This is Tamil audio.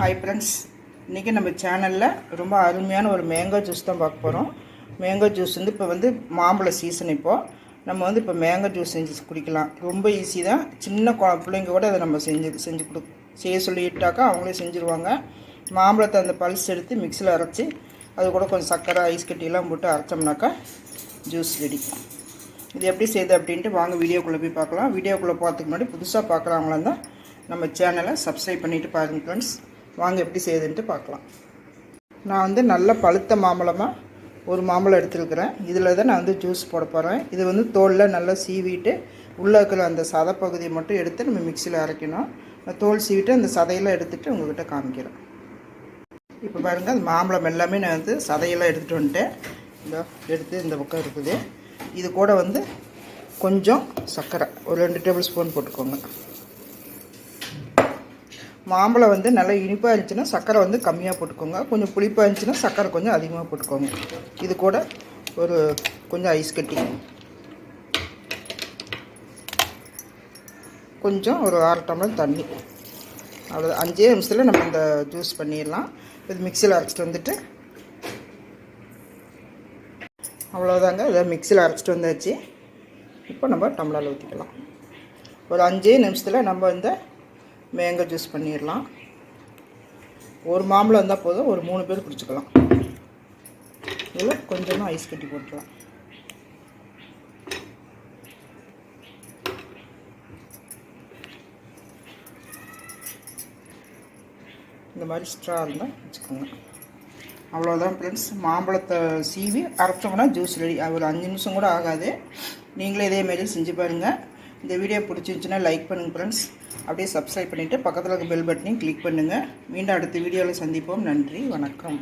ஹாய் ஃப்ரெண்ட்ஸ், இன்றைக்கி நம்ம சேனலில் ரொம்ப அருமையான ஒரு மேங்கோ ஜூஸ் தான் பார்க்க போகிறோம். மேங்கோ ஜூஸ் வந்து இப்போ வந்து மாம்பழ சீசன். இப்போது நம்ம வந்து இப்போ மேங்கோ ஜூஸ் செஞ்சு குடிக்கலாம். ரொம்ப ஈஸி தான். சின்ன பிள்ளைங்க கூட அதை நம்ம செய்ய சொல்லிட்டாக்கா அவங்களே செஞ்சுருவாங்க. மாம்பழத்தை அந்த பல்ஸ் எடுத்து மிக்சியில் அரைச்சி அது கூட கொஞ்சம் சர்க்கரை ஐஸ் கட்டியெல்லாம் போட்டு அரைச்சோம்னாக்கா ஜூஸ் ரெடி. இது எப்படி செய்யுது அப்படின்ட்டு வாங்க வீடியோக்குள்ளே போய் பார்க்கலாம். வீடியோக்குள்ளே போகிறதுக்கு முன்னாடி புதுசாக பார்க்குறவங்களாம் தான் நம்ம சேனலை சப்ஸ்கிரைப் பண்ணிவிட்டு பாருங்கள் ஃப்ரெண்ட்ஸ். வாங்க எப்படி செய்யுதுன்ட்டு பார்க்கலாம். நான் வந்து நல்ல பழுத்த மாம்பழமாக ஒரு மாம்பழம் எடுத்துருக்கிறேன். இதில் தான் நான் வந்து ஜூஸ் போட போகிறேன். இது வந்து தோலில் நல்லா சீவிட்டு உள்ளே இருக்கிற அந்த சதை பகுதியை மட்டும் எடுத்து நம்ம மிக்சியில் அரைக்கணும். தோல் சீவிட்டு அந்த சதையெல்லாம் எடுத்துகிட்டு உங்கள்கிட்ட காமிக்கிறேன். இப்போ பாருங்கள், அந்த மாம்பழம் எல்லாமே நான் வந்து சதையெல்லாம் எடுத்துகிட்டு வந்துட்டேன். எடுத்து இந்த பக்கம் இருக்குது. இது கூட வந்து கொஞ்சம் சர்க்கரை ஒரு 2 டேபிள் ஸ்பூன் போட்டுக்கோங்க. மாம்பழம் வந்து நல்லா இனிப்பாக இருந்துச்சுன்னா சர்க்கரை வந்து கம்மியாக போட்டுக்கோங்க. கொஞ்சம் புளிப்பாக இருந்துச்சுன்னா சர்க்கரை கொஞ்சம் அதிகமாக போட்டுக்கோங்க. இது கூட ஒரு கொஞ்சம் ஐஸ் கட்டி, கொஞ்சம் ஒரு 1/2 டம்ளர் தண்ணி. அவ்வளோ 5 நிமிஷத்தில் நம்ம இந்த ஜூஸ் பண்ணிடலாம். இது மிக்சியில் அரைச்சிட்டு வந்துட்டு அவ்வளோதாங்க. இதை மிக்சியில் அரைச்சிட்டு வந்தாச்சு. இப்போ நம்ம டம்ளரில் ஊற்றிக்கலாம். ஒரு 5 நிமிஷத்தில் நம்ம இந்த மேங்கோ ஜூஸ் பண்ணிடலாம். ஒரு மாம்பழம் இருந்தால் போதும், ஒரு 3 பேர் குடிச்சிக்கலாம். இதில் கொஞ்சமாக ஐஸ் கட்டி போட்டுக்கலாம். இந்த மாதிரி ஸ்ட்ரா இருந்தால் வச்சுக்கோங்க. அவ்வளோதான் ஃப்ரெண்ட்ஸ். மாம்பழத்தை சீவி அரைச்சோம்னா ஜூஸ் ரெடி. ஒரு 5 நிமிஷம் கூட ஆகாது. நீங்களே இதேமாரி செஞ்சு பாருங்கள். இந்த வீடியோ பிடிச்சிருந்துச்சுன்னா லைக் பண்ணுங்கள் ஃப்ரெண்ட்ஸ். அப்படியே சப்ஸ்கிரைப் பண்ணிவிட்டு பக்கத்தில் இருக்க பெல் பட்டனையும் கிளிக் பண்ணுங்கள். மீண்டும் அடுத்த வீடியோவில் சந்திப்போம். நன்றி, வணக்கம்.